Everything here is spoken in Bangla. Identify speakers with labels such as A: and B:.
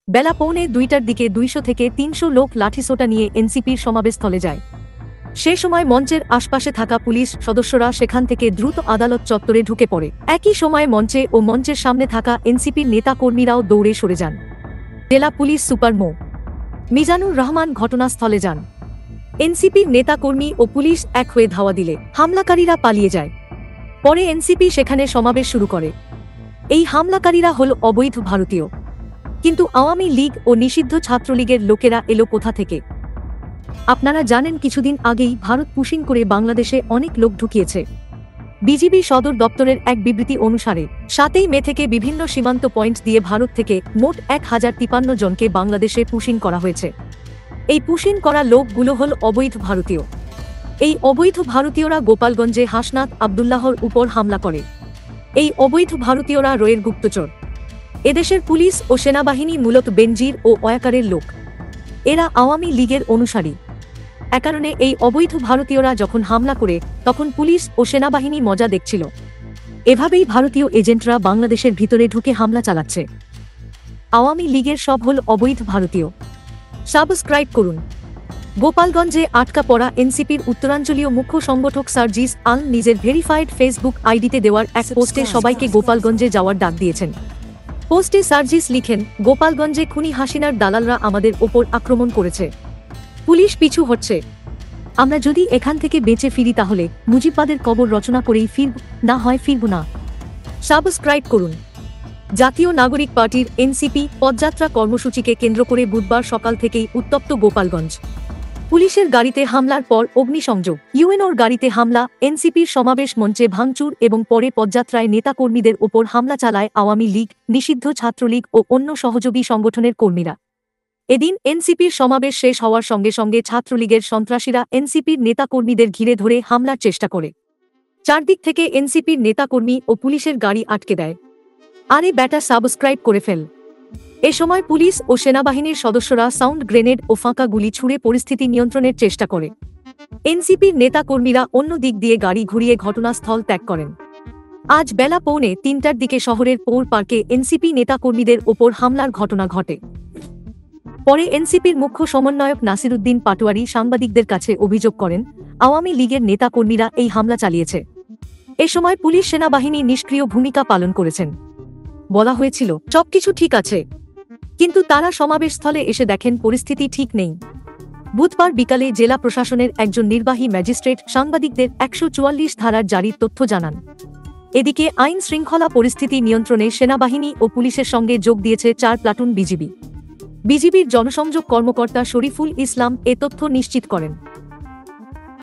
A: বেলা পৌনে 2টার দিকে 200 থেকে 300 লোক লাঠিসোঁটা নিয়ে এনসিপির সমাবেশস্থলে যায়। সে সময় মঞ্চের আশপাশে থাকা পুলিশ সদস্যরা সেখান থেকে দ্রুত আদালত চত্বরে ঢুকে পড়ে। একই সময় মঞ্চে ও মঞ্চের সামনে থাকা এনসিপির নেতা কর্মীরাও দৌড়ে সরে যান। জেলা পুলিশ সুপার মো. মিজানুর রহমান ঘটনাস্থলে যান। এনসিপির নেতাকর্মী ও পুলিশ এক হয়ে ধাওয়া দিলে হামলাকারীরা পালিয়ে যায়। পরে এনসিপি সেখানে সমাবেশ শুরু করে। এই হামলাকারীরা হল অবৈধ ভারতীয়। কিন্তু আওয়ামী লীগ ও নিষিদ্ধ ছাত্রলীগের লোকেরা এলো কোথা থেকে? আপনারা জানেন, কিছুদিন আগেই ভারত পুশিং করে বাংলাদেশে অনেক লোক ঢুকিয়েছে। বিজিবি সদর দপ্তরের এক বিবৃতি অনুসারে 7ই মে থেকে বিভিন্ন সীমান্ত পয়েন্ট দিয়ে ভারত থেকে মোট 1053 জনকে বাংলাদেশে পুশিং করা হয়েছে। এই পুশিং করা লোকগুলো হল অবৈধ ভারতীয়। এই অবৈধ ভারতীয়রা গোপালগঞ্জে হাসনাত আবদুল্লাহর উপর হামলা করে। এই অবৈধ ভারতীয়রা রয়ের গুপ্তচর। এদেশের পুলিশ ও সেনাবাহিনী মূলত বেনজির ও ওয়াকারের লোক। এরা আওয়ামী লীগের অনুসারী। এ কারণে এই অবৈধ ভারতীয়রা যখন হামলা করে তখন পুলিশ ও সেনাবাহিনী মজা দেখছিল। এভাবেই ভারতীয় এজেন্টরা বাংলাদেশের ভিতরে ঢুকে হামলা চালাচ্ছে। আওয়ামী লীগের সব হল অবৈধ ভারতীয়। সাবস্ক্রাইব করুন। গোপালগঞ্জে আটকা পড়া এনসিপির উত্তরাঞ্চলীয় মুখ্য সংগঠক সার্জিস আল নিজের ভেরিফাইড ফেসবুক আইডিতে দেওয়ার এক পোস্টে সবাইকে গোপালগঞ্জে যাওয়ার ডাক দিয়েছেন। পোস্টে সার্জিস লিখেন, গোপালগঞ্জে খুনি হাসিনার দালালরা আমাদের ওপর আক্রমণ করেছে। পুলিশ পিছু হচ্ছে। আমরা যদি এখান থেকে বেঁচে ফিরি তাহলে মুজিববাদের কবর রচনা করেই ফিরব, না হয় ফিরব না। সাবস্ক্রাইব করুন। জাতীয় নাগরিক পার্টির এনসিপি পদযাত্রা কর্মসূচিকে কেন্দ্র করে বুধবার সকাল থেকেই উত্তপ্ত গোপালগঞ্জ। পুলিশের গাড়িতে হামলার পর অগ্নিসংযোগ, ইউএনওর গাড়িতে হামলা, এনসিপির সমাবেশ মঞ্চে ভাঙচুর এবং পরে পদযাত্রায় নেতাকর্মীদের ওপর হামলা চালায় আওয়ামী লীগ, নিষিদ্ধ ছাত্রলীগ ও অন্য সহযোগী সংগঠনের কর্মীরা। এদিন এনসিপির সমাবেশ শেষ হওয়ার সঙ্গে সঙ্গে ছাত্রলীগের সন্ত্রাসীরা এনসিপির নেতাকর্মীদের ঘিরে ধরে হামলার চেষ্টা করে। চারদিক থেকে এনসিপির নেতাকর্মী ও পুলিশের গাড়ি আটকে দেয়। আরে ব্যাটা, সাবস্ক্রাইব করে ফেল। এ সময় পুলিশ ও সেনাবাহিনীর সদস্যরা সাউন্ড গ্রেনেড ও ফাঁকা গুলি ছুড়ে পরিস্থিতি নিয়ন্ত্রণের চেষ্টা করে। এনসিপির নেতাকর্মীরা অন্য দিক দিয়ে গাড়ি ঘুরিয়ে ঘটনাস্থল ত্যাগ করেন। আজ বেলা পৌনে 3টার দিকে শহরের পৌর পার্কে এনসিপি নেতাকর্মীদের ওপর হামলার ঘটনা ঘটে। পরে এনসিপির মুখ্য সমন্বয়ক নাসিরুদ্দিন পাটোয়ারি সাংবাদিকদের কাছে অভিযোগ করেন, আওয়ামী লীগের নেতাকর্মীরা এই হামলা চালিয়েছে। এ সময় পুলিশ সেনাবাহিনী নিষ্ক্রিয় ভূমিকা পালন করেছেন। বলা হয়েছিল সবকিছু ঠিক আছে, কিন্তু তারা সমাবেশস্থলে এসে দেখেন পরিস্থিতি ঠিক নেই। বুধবার বিকালে জেলা প্রশাসনের একজন নির্বাহী ম্যাজিস্ট্রেট সাংবাদিকদের 144 ধারার জারির তথ্য জানান। এদিকে আইন শৃঙ্খলা পরিস্থিতি নিয়ন্ত্রণে সেনাবাহিনী ও পুলিশের সঙ্গে যোগ দিয়েছে 4 প্লাটুন বিজিবি। বিজিবির জনসংযোগ কর্মকর্তা শরীফুল ইসলাম এ তথ্য নিশ্চিত করেন।